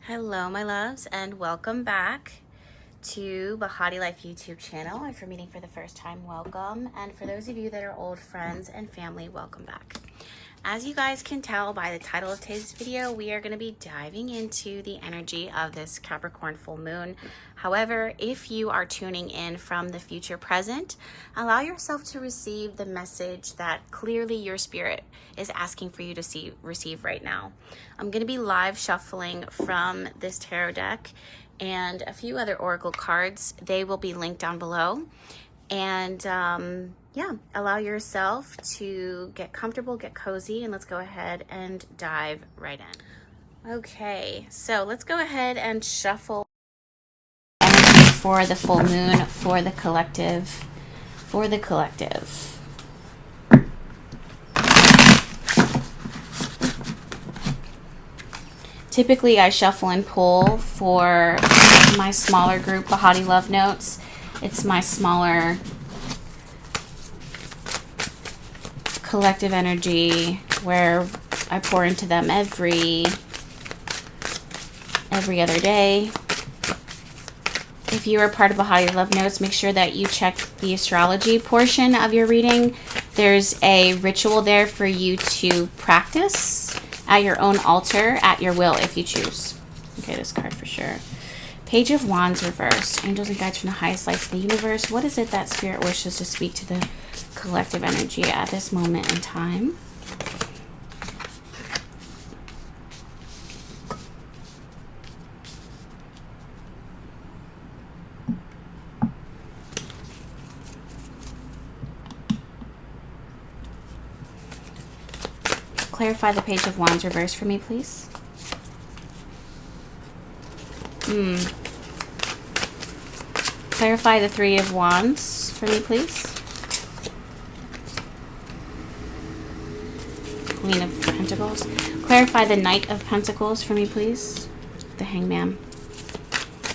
Hello, my loves, and welcome back to BehatiLife YouTube channel. If you're meeting for the first time, welcome. And for those of you that are old friends and family, welcome back. As you guys can tell by the title of today's video, we are going to be diving into the energy of this Capricorn full moon. However, if you are tuning in from the future present, allow yourself to receive the message that clearly your spirit is asking for you to receive right now. I'm going to be live shuffling from this tarot deck and a few other oracle cards. They will be linked down below. And yeah, allow yourself to get comfortable, get cozy, and let's go ahead and dive right in. Okay, so let's go ahead and shuffle energy for the full moon, for the collective, Typically, I shuffle and pull for my smaller group, Behati Love Notes. It's my smaller collective energy where I pour into them every other day. If you are part of Behati Love Notes, make sure that you check the astrology portion of your reading. There's a ritual there for you to practice at your own altar, at your will, if you choose. Okay, this card for sure. Page of Wands reversed. Angels and guides from the highest lights of the universe. What is it that Spirit wishes to speak to the collective energy at this moment in time? Clarify the Page of Wands reverse for me, please. Clarify the Three of Wands for me, please. Queen of Pentacles. Clarify the Knight of Pentacles for me, please. The Hangman.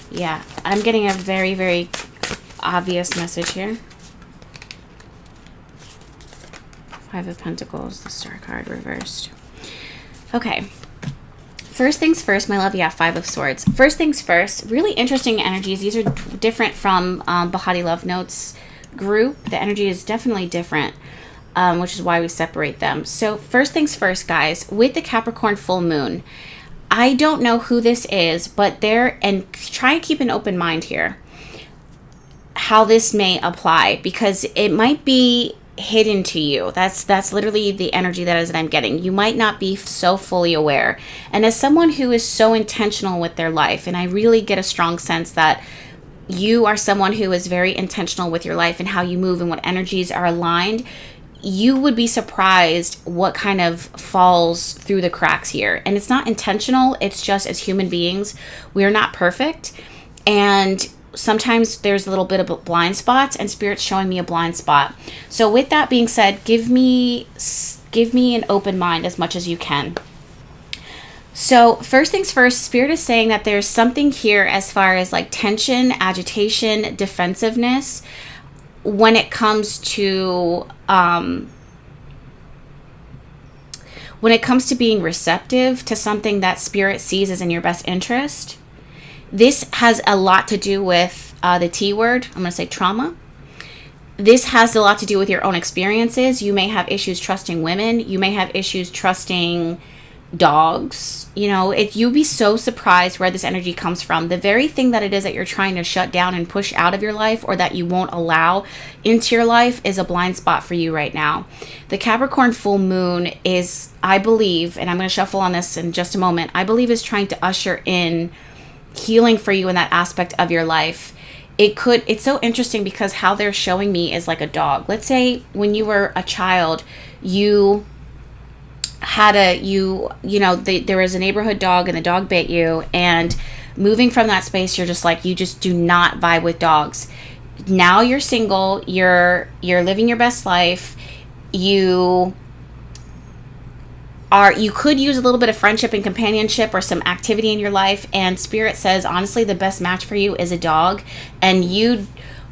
Yeah, I'm getting a very, very obvious message here. Five of Pentacles, the Star card reversed. Okay. First things first, my love. Yeah, Five of Swords. First things first, really interesting energies. These are different from Behati Love Notes group. The energy is definitely different, which is why we separate them. So first things first, guys, with the Capricorn full moon, I don't know who this is, but and try and keep an open mind here, how this may apply, because it might be hidden to you. That's literally the energy that I'm getting. You might not be so fully aware. And as someone who is so intentional with their life, and I really get a strong sense that you are someone who is very intentional with your life and how you move and what energies are aligned, you would be surprised what kind of falls through the cracks here. And it's not intentional. It's just, as human beings, we're not perfect. And sometimes there's a little bit of blind spots, and Spirit's showing me a blind spot. So with that being said, give me an open mind as much as you can. So first things first, Spirit is saying that there's something here as far as like tension, agitation, defensiveness when it comes to being receptive to something that Spirit sees as in your best interest. This has a lot to do with the T word. I'm going to say trauma. This has a lot to do with your own experiences. You may have issues trusting women. You may have issues trusting dogs. You know, you'd be so surprised where this energy comes from. The very thing that it is that you're trying to shut down and push out of your life, or that you won't allow into your life, is a blind spot for you right now. The Capricorn full moon is, I believe, and I'm going to shuffle on this in just a moment, I believe is trying to usher in healing for you in that aspect of your life. It's so interesting because how they're showing me is like a dog. Let's say when you were a child, you had there was a neighborhood dog and the dog bit you, and moving from that space, you're just like, you just do not vibe with dogs. Now you're single, you're living your best life, you could use a little bit of friendship and companionship or some activity in your life, and Spirit says, honestly, the best match for you is a dog, and you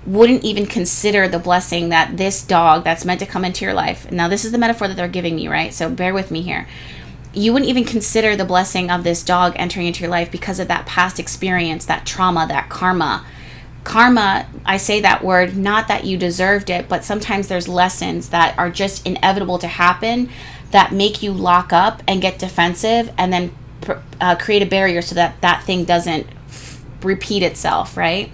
wouldn't even consider the blessing that this dog that's meant to come into your life. Now, this is the metaphor that they're giving me, right? So bear with me here. you wouldn't even consider the blessing of this dog entering into your life because of that past experience, that trauma, that karma. Karma, I say that word, not that you deserved it, but sometimes there's lessons that are just inevitable to happen that make you lock up and get defensive and then create a barrier so that that thing doesn't repeat itself, right?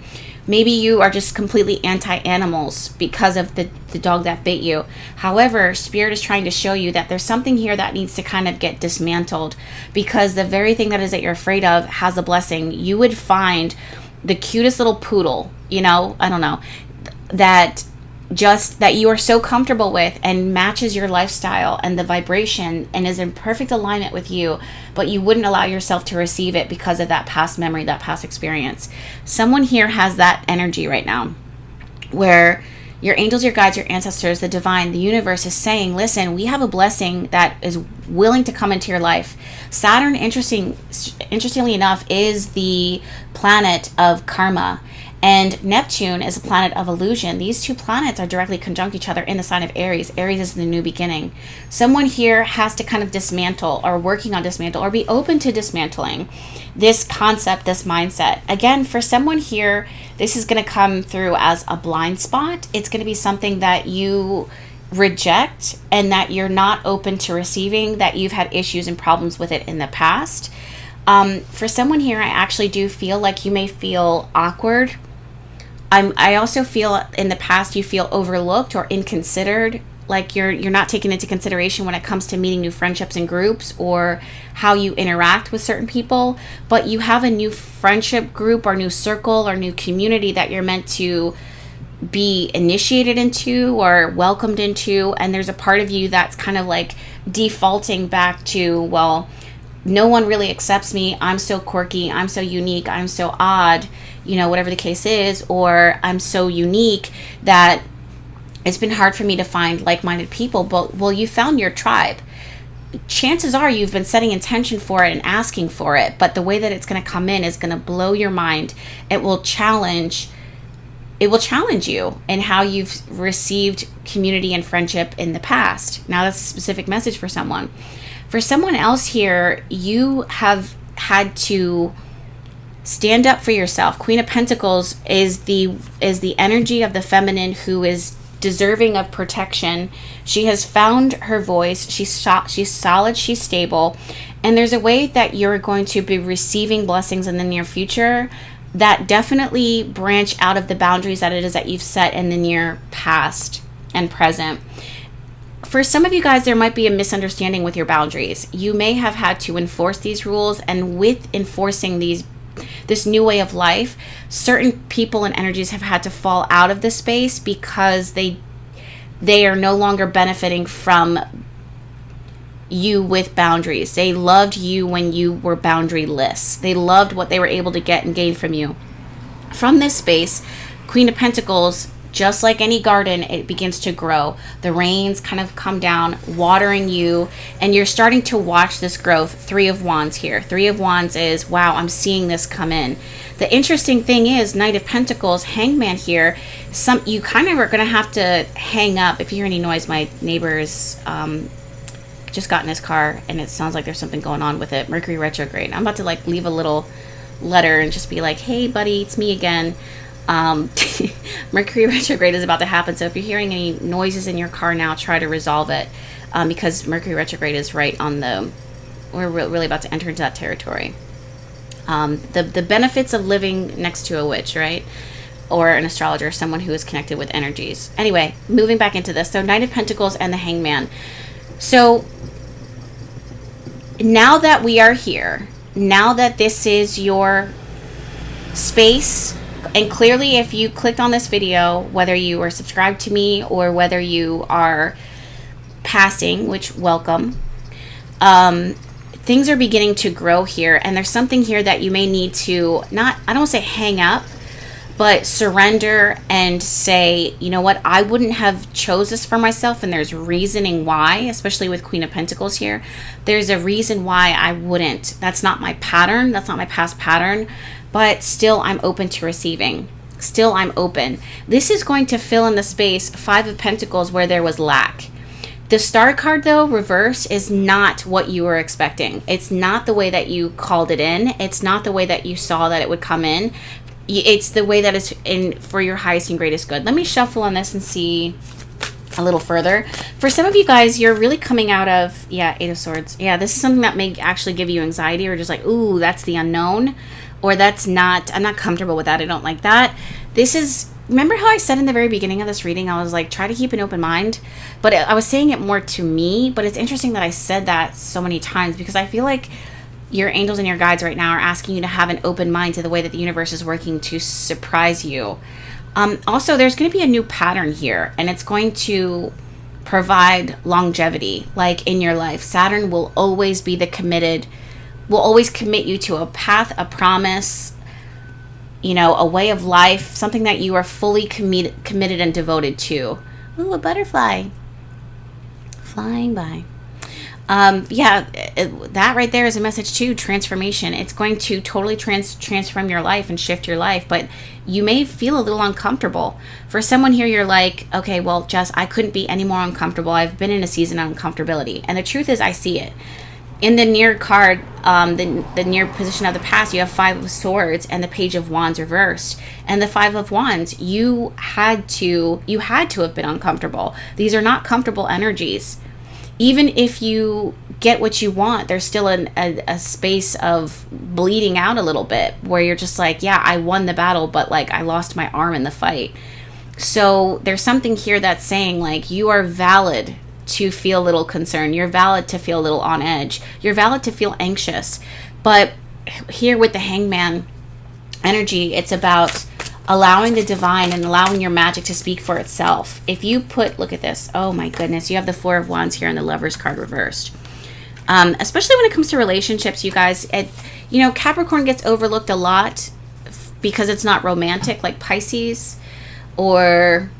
Maybe you are just completely anti-animals because of the dog that bit you. However, Spirit is trying to show you that there's something here that needs to kind of get dismantled, because the very thing that is that you're afraid of has a blessing. You would find the cutest little poodle, you know, I don't know, that you are so comfortable with and matches your lifestyle and the vibration and is in perfect alignment with you, but you wouldn't allow yourself to receive it because of that past memory, that past experience. Someone here has that energy right now where your angels, your guides, your ancestors, the divine, the universe is saying, listen, we have a blessing that is willing to come into your life. Saturn, interestingly enough, is the planet of karma. And Neptune is a planet of illusion. These two planets are directly conjunct each other in the sign of Aries. Aries is the new beginning. Someone here has to kind of dismantle, or working on dismantle, or be open to dismantling this concept, this mindset. Again, for someone here, this is going to come through as a blind spot. It's going to be something that you reject and that you're not open to receiving, that you've had issues and problems with it in the past. For someone here, I actually do feel like you may feel awkward. I also feel in the past you feel overlooked or inconsidered, like you're not taken into consideration when it comes to meeting new friendships and groups or how you interact with certain people. But you have a new friendship group or new circle or new community that you're meant to be initiated into or welcomed into, and there's a part of you that's kind of like defaulting back to, well, no one really accepts me, I'm so quirky, I'm so unique, I'm so odd, you know, whatever the case is, or I'm so unique that it's been hard for me to find like-minded people. But, well, you found your tribe. Chances are you've been setting intention for it and asking for it, but the way that it's going to come in is going to blow your mind. It will challenge you in how you've received community and friendship in the past. Now that's a specific message for someone. For someone else here, you have had to stand up for yourself. Queen of Pentacles is the energy of the feminine who is deserving of protection. She has found her voice. She's solid, she's stable, and there's a way that you're going to be receiving blessings in the near future that definitely branch out of the boundaries that it is that you've set in the near past and present. For some of you guys, there might be a misunderstanding with your boundaries. You may have had to enforce these rules, and with enforcing this new way of life, certain people and energies have had to fall out of the space because they are no longer benefiting from you with boundaries. They loved you when you were boundaryless. They loved what they were able to get and gain from you. From this space, Queen of Pentacles, just like any garden, it begins to grow. The rains kind of come down, watering you, and you're starting to watch this growth. 3 of Wands here. 3 of Wands is, wow, I'm seeing this come in. The interesting thing is, Knight of Pentacles, Hangman here, you kind of are going to have to hang up. If you hear any noise, my neighbor's just got in his car, and it sounds like there's something going on with it. Mercury retrograde. I'm about to leave a little letter and just be like, hey, buddy, it's me again. Mercury retrograde is about to happen, so if you're hearing any noises in your car now, try to resolve it, because Mercury retrograde is right on we're really about to enter into that territory. The benefits of living next to a witch, right, or an astrologer, someone who is connected with energies. Anyway, moving back into this, so Knight of Pentacles and the Hangman. So now that we are here, now that this is your space. And clearly, if you clicked on this video, whether you are subscribed to me or whether you are passing, which welcome, things are beginning to grow here. And there's something here that you may need to I don't want to say hang up, but surrender and say, you know what, I wouldn't have chose this for myself. And there's reasoning why, especially with Queen of Pentacles here. There's a reason why I wouldn't. That's not my pattern. That's not my past pattern. But still, I'm open to receiving. Still, I'm open. This is going to fill in the space, 5 of Pentacles, where there was lack. The Star card, though, reversed, is not what you were expecting. It's not the way that you called it in. It's not the way that you saw that it would come in. It's the way that it's in for your highest and greatest good. Let me shuffle on this and see a little further. For some of you guys, you're really coming out of, Eight of Swords. Yeah, this is something that may actually give you anxiety, or just like, ooh, that's the unknown, or that's not, I'm not comfortable with that. I don't like that. This is, remember how I said in the very beginning of this reading, I was like, try to keep an open mind, but I was saying it more to me, but it's interesting that I said that so many times, because I feel like your angels and your guides right now are asking you to have an open mind to the way that the universe is working to surprise you. Also, there's going to be a new pattern here, and it's going to provide longevity, like in your life. Saturn will always be will always commit you to a path, a promise, a way of life, something that you are fully committed and devoted to. Ooh, a butterfly flying by. That right there is a message to transformation. It's going to totally transform your life and shift your life, but you may feel a little uncomfortable. For someone here, you're like, okay, well, Jess, I couldn't be any more uncomfortable. I've been in a season of uncomfortability. And the truth is, I see it. In the near card, the near position of the past, you have Five of Swords and the Page of Wands reversed. And the Five of Wands, you had to have been uncomfortable. These are not comfortable energies. Even if you get what you want, there's still a space of bleeding out a little bit, where you're just like, yeah, I won the battle, but like I lost my arm in the fight. So there's something here that's saying, like, you are valid to feel a little concerned. You're valid to feel a little on edge. You're valid to feel anxious. But here with the Hangman energy, it's about allowing the divine and allowing your magic to speak for itself. If you look at this. Oh my goodness. You have the Four of Wands here and the Lovers card reversed. Especially when it comes to relationships, you guys, Capricorn gets overlooked a lot because it's not romantic, like Pisces, or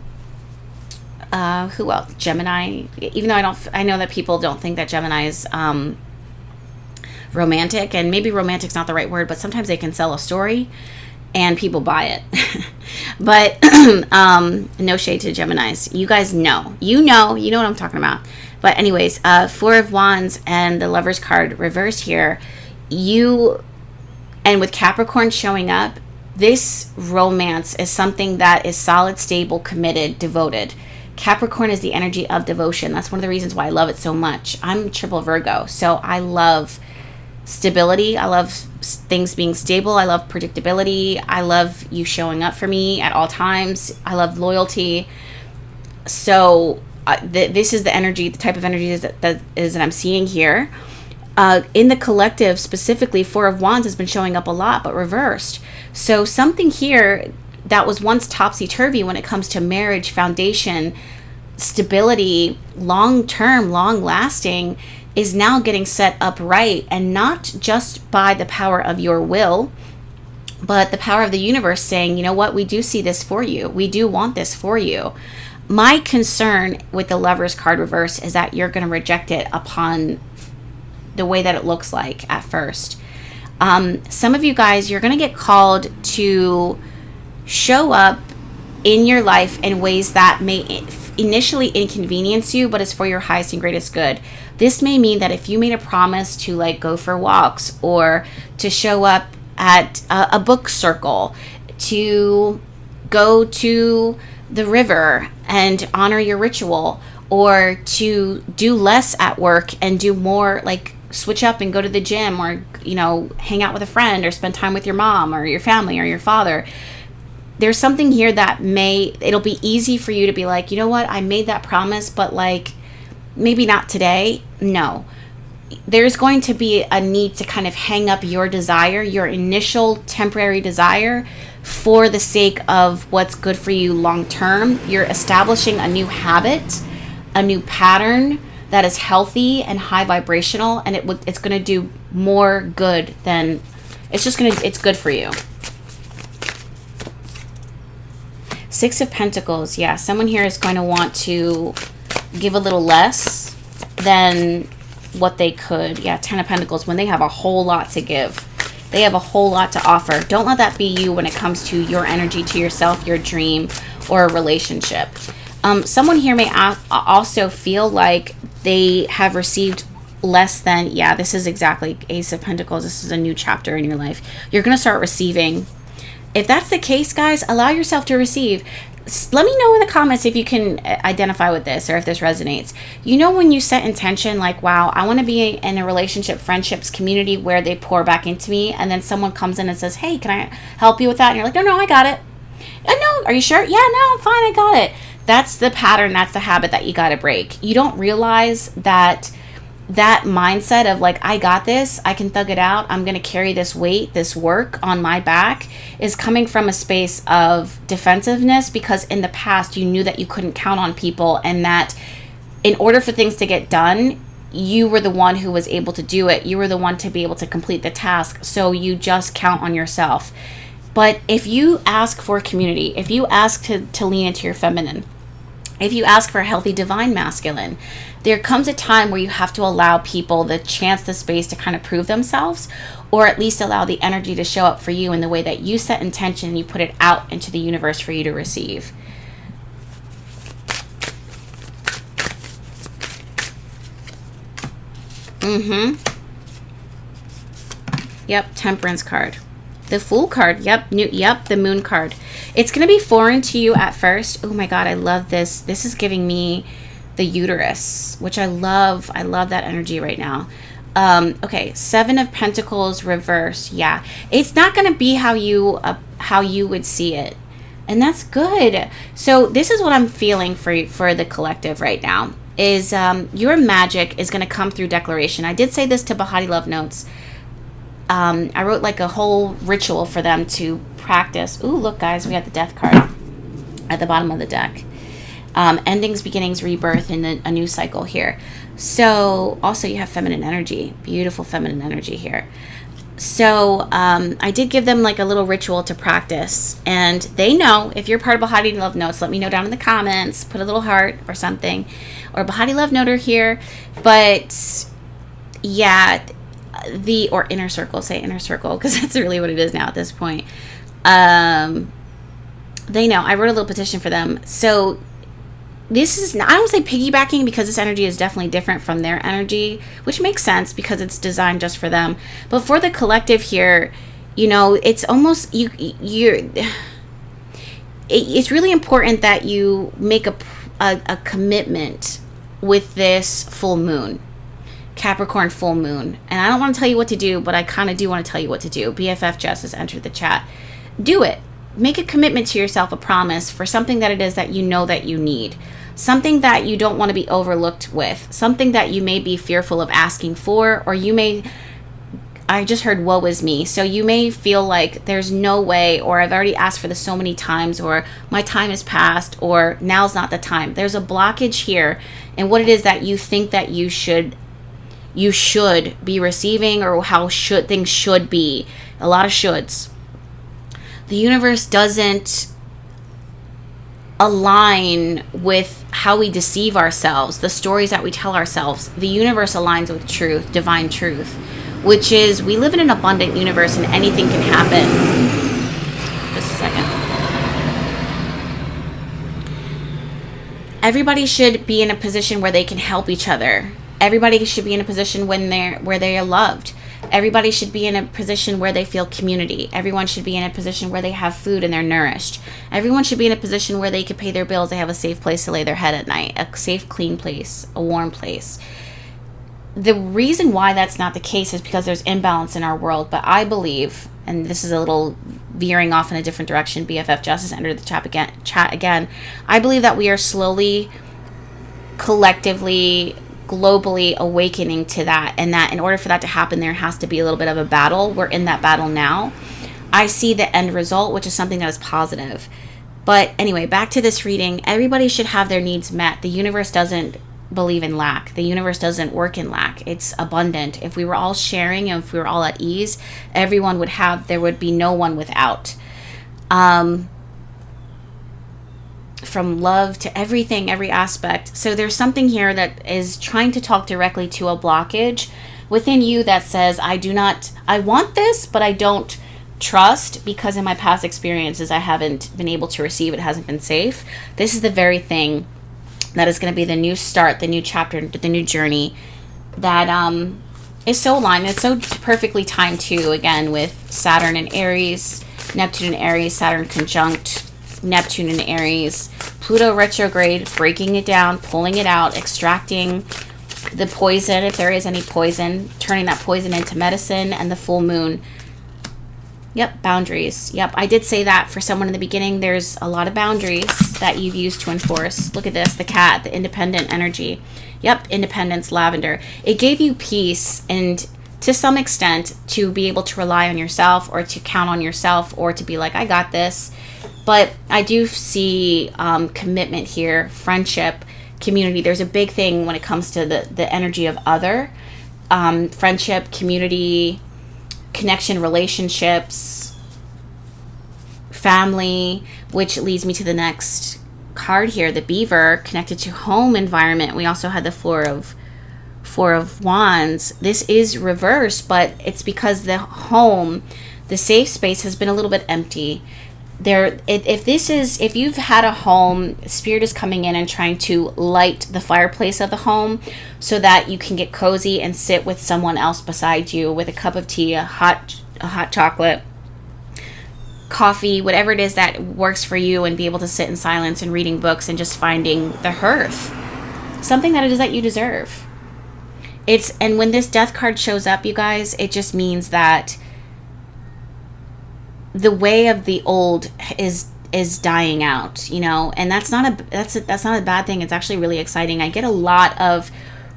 who else? Gemini. Even though I know that people don't think that Gemini is romantic, and maybe romantic's not the right word, but sometimes they can sell a story and people buy it. But no shade to Geminis. You guys know. You know what I'm talking about. But anyways, Four of Wands and the Lovers card reversed here. And with Capricorn showing up, this romance is something that is solid, stable, committed, devoted. Capricorn is the energy of devotion. That's one of the reasons why I love it so much. I'm triple Virgo, so I love stability. I love things being stable. I love predictability. I love you showing up for me at all times. I love loyalty. So this is the energy, the type of energy that I'm seeing here. In the collective, specifically, Four of Wands has been showing up a lot, but reversed. So something here that was once topsy-turvy when it comes to marriage, foundation, stability, long-term, long-lasting, is now getting set up right, and not just by the power of your will, but the power of the universe saying, you know what, we do see this for you. We do want this for you. My concern with the Lovers card reverse is that you're going to reject it upon the way that it looks like at first. Some of you guys, you're going to get called to show up in your life in ways that may initially inconvenience you, but is for your highest and greatest good. This may mean that if you made a promise to like go for walks, or to show up at a book circle, to go to the river and honor your ritual, or to do less at work and do more, like switch up and go to the gym, or hang out with a friend, or spend time with your mom or your family or your father. There's something here that it'll be easy for you to be like, you know what, I made that promise, but like maybe not today. No, there's going to be a need to kind of hang up your desire, your initial temporary desire, for the sake of what's good for you long term. You're establishing a new habit, a new pattern that is healthy and high vibrational, and it's going to do more good than it's good for you. Six of Pentacles. Yeah, someone here is going to want to give a little less than what they could. Yeah, Ten of Pentacles, when they have a whole lot to give. They have a whole lot to offer. Don't let that be you when it comes to your energy, to yourself, your dream, or a relationship. Someone here may also feel like they have received less than, yeah, this is exactly Ace of Pentacles. This is a new chapter in your life. You're going to start receiving. If that's the case, guys, allow yourself to receive. Let me know in the comments if you can identify with this or if this resonates. You know, when you set intention, like, wow, I want to be in a relationship, friendships, community where they pour back into me, and then someone comes in and says, hey, can I help you with that? And you're like, no, I got it. No, are you sure? Yeah, no, I'm fine, I got it. That's the pattern, that's the habit that you got to break. You don't realize that mindset of like, I got this, I can thug it out, I'm going to carry this weight, this work on my back, is coming from a space of defensiveness, because in the past you knew that you couldn't count on people, and that in order for things to get done, you were the one who was able to do it. You were the one to be able to complete the task. So you just count on yourself. But if you ask for community, if you ask to lean into your feminine, if you ask for a healthy divine masculine, there comes a time where you have to allow people the chance, the space to kind of prove themselves, or at least allow the energy to show up for you in the way that you set intention and you put it out into the universe for you to receive. Yep, Temperance card. The Fool card. Yep, the Moon card. It's going to be foreign to you at first. Oh my God, I love this. This is giving me the uterus, which I love. I love that energy right now. Okay, Seven of Pentacles reversed. Yeah, it's not going to be how you would see it, and that's good. So this is what I'm feeling for the collective right now. Is your magic is going to come through declaration. I did say this to BehatiLife notes. I wrote like a whole ritual for them to practice. Ooh, look, guys, we got the Death card at the bottom of the deck. Endings, beginnings, rebirth, and a new cycle here. So also you have feminine energy, beautiful feminine energy here. So I did give them like a little ritual to practice, and they know. If you're part of BehatiLife notes, let me know down in the comments. Put a little heart or something, or BehatiLife noter here. But yeah, or inner circle, say inner circle, because that's really what it is now at this point. They know. I wrote a little petition for them. So this is, I don't say piggybacking, because this energy is definitely different from their energy, which makes sense because it's designed just for them. But for the collective here, you know, it's almost it's really important that you make a commitment with this full moon, Capricorn full moon. And I don't want to tell you what to do, but I kind of do want to tell you what to do. BFF Jess has entered the chat. Do it. Make a commitment to yourself, a promise for something that it is that you know that you need. Something that you don't want to be overlooked with. Something that you may be fearful of asking for, or you may, I just heard woe is me. So you may feel like there's no way, or I've already asked for this so many times, or my time has passed, or now's not the time. There's a blockage here in what it is that you think that you should be receiving, or how things should be. A lot of shoulds. The universe doesn't align with how we deceive ourselves, the stories that we tell ourselves. The universe aligns with truth, divine truth, which is we live in an abundant universe and anything can happen. Just a second. Everybody should be in a position where they can help each other. Everybody should be in a position where they are loved. Everybody should be in a position where they feel community. Everyone should be in a position where they have food and they're nourished. Everyone should be in a position where they can pay their bills. They have a safe place to lay their head at night, a safe, clean place, a warm place. The reason why that's not the case is because there's imbalance in our world. But I believe, and this is a little veering off in a different direction, BFF Justice entered the chat again. I believe that we are slowly, collectively, globally awakening to that, and that in order for that to happen, there has to be a little bit of a battle. We're in that battle now. I see the end result, which is something that is positive. But anyway, back to this reading. Everybody should have their needs met. The universe doesn't believe in lack. The universe doesn't work in lack. It's abundant. If we were all sharing and if we were all at ease, everyone would have, there would be no one without. From love to everything, every aspect. So there's something here that is trying to talk directly to a blockage within you that says, I want this, but I don't trust, because in my past experiences, I haven't been able to receive. It hasn't been safe. This is the very thing That is going to be the new start, the new chapter, the new journey that is so aligned. It's so perfectly timed too, again, with Saturn and Aries, Neptune and Aries, Saturn conjunct Neptune and Aries, Pluto retrograde, breaking it down, pulling it out, extracting the poison, if there is any poison, turning that poison into medicine, and the full moon. Yep, boundaries. Yep, I did say that for someone in the beginning. There's a lot of boundaries that you've used to enforce. Look at this, the cat, the independent energy. Yep, independence, lavender. It gave you peace and to some extent to be able to rely on yourself or to count on yourself or to be like, I got this. But I do see commitment here, friendship, community. There's a big thing when it comes to the energy of other. Friendship, community, connection, relationships, family, which leads me to the next card here, the beaver, connected to home environment. We also had the four of wands. This is reversed, but it's because the home, the safe space, has been a little bit empty. If you've had a home, spirit is coming in and trying to light the fireplace of the home so that you can get cozy and sit with someone else beside you with a cup of tea, a hot chocolate, coffee, whatever it is that works for you, and be able to sit in silence and reading books and just finding the hearth, something that it is that you deserve. And when this death card shows up, you guys, it just means that the way of the old is dying out, and that's not a bad thing. It's actually really exciting. I get a lot of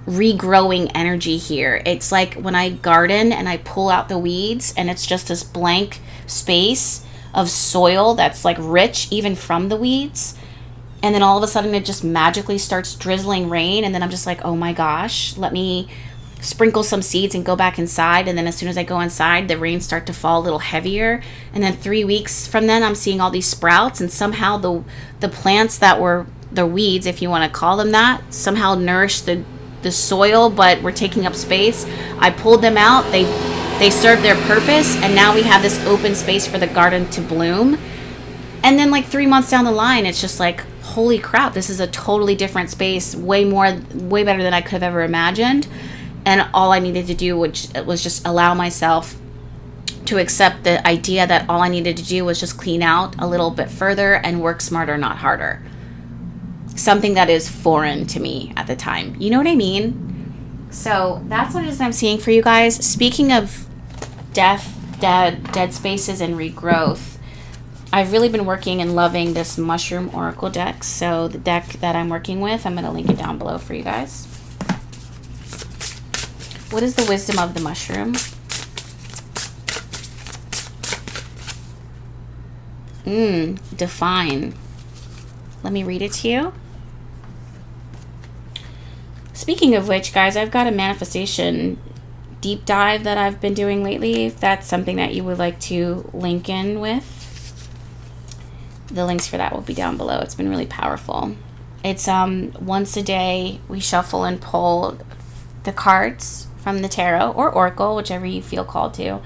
regrowing energy here. It's like when I garden and I pull out the weeds and it's just this blank space of soil that's like rich even from the weeds, and then all of a sudden it just magically starts drizzling rain, and then I'm just like, oh my gosh, let me sprinkle some seeds and go back inside. And then as soon as I go inside, the rains start to fall a little heavier, and then 3 weeks from then I'm seeing all these sprouts, and somehow the plants that were the weeds, if you want to call them that, somehow nourish the soil but were taking up space. I pulled them out, they served their purpose, and now we have this open space for the garden to bloom. And then like 3 months down the line, it's just like, holy crap, this is a totally different space, way better than I could have ever imagined. And all I needed to do was just allow myself to accept the idea that all I needed to do was just clean out a little bit further and work smarter, not harder. Something that is foreign to me at the time. You know what I mean? So that's what it is I'm seeing for you guys. Speaking of death, dead spaces, and regrowth, I've really been working and loving this mushroom oracle deck. So the deck that I'm working with, I'm going to link it down below for you guys. What is the wisdom of the mushroom? Define. Let me read it to you. Speaking of which, guys, I've got a manifestation deep dive that I've been doing lately. If that's something that you would like to link in with, the links for that will be down below. It's been really powerful. It's once a day we shuffle and pull the cards from the tarot or oracle, whichever you feel called to,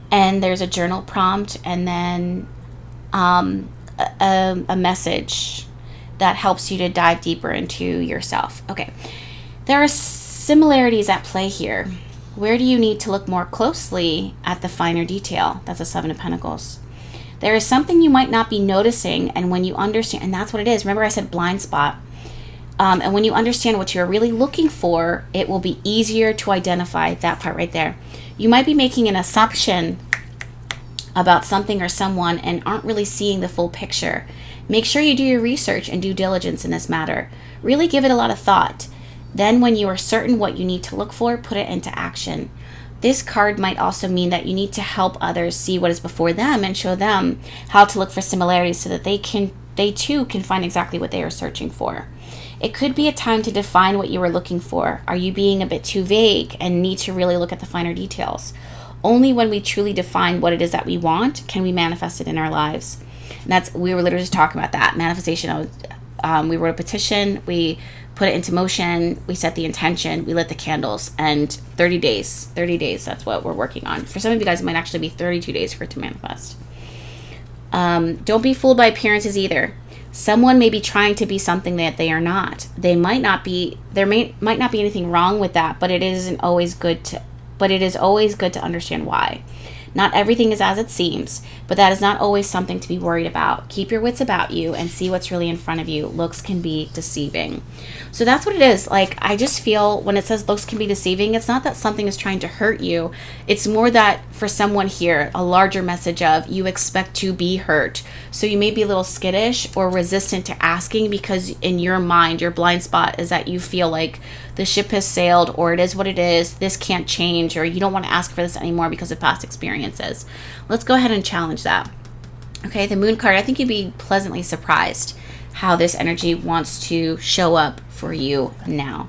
and there's a journal prompt, and then a message that helps you to dive deeper into yourself. Okay, there are similarities at play here. Where do you need to look more closely at the finer detail? That's a Seven of Pentacles. There is something you might not be noticing, and when you understand, and that's what it is. Remember I said blind spot. And when you understand what you're really looking for, it will be easier to identify that part right there. You might be making an assumption about something or someone and aren't really seeing the full picture. Make sure you do your research and due diligence in this matter. Really give it a lot of thought. Then when you are certain what you need to look for, put it into action. This card might also mean that you need to help others see what is before them and show them how to look for similarities so that they too can find exactly what they are searching for. It could be a time to define what you are looking for. Are you being a bit too vague and need to really look at the finer details? Only when we truly define what it is that we want can we manifest it in our lives. And we were literally just talking about that. Manifestation. We wrote a petition. We put it into motion. We set the intention. We lit the candles. And 30 days, that's what we're working on. For some of you guys, it might actually be 32 days for it to manifest. Don't be fooled by appearances either. Someone may be trying to be something that they are not. They might not be, might not be anything wrong with that, but it is always good to understand why. Not everything is as it seems, but that is not always something to be worried about. Keep your wits about you and see what's really in front of you. Looks can be deceiving. So that's what it is. Like, I just feel when it says looks can be deceiving, it's not that something is trying to hurt you. It's more that for someone here, a larger message of you expect to be hurt. So you may be a little skittish or resistant to asking because in your mind, your blind spot is that you feel like the ship has sailed, or it is what it is, this can't change, or you don't want to ask for this anymore because of past experiences. Let's go ahead and challenge that. Okay, the moon card, I think you'd be pleasantly surprised how this energy wants to show up for you now.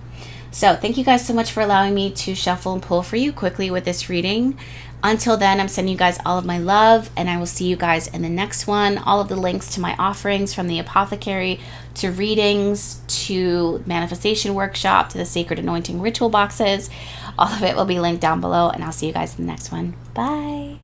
So thank you guys so much for allowing me to shuffle and pull for you quickly with this reading. Until then, I'm sending you guys all of my love, and I will see you guys in the next one. All of the links to my offerings, from the apothecary to readings to manifestation workshop to the sacred anointing ritual boxes, all of it will be linked down below, and I'll see you guys in the next one. Bye.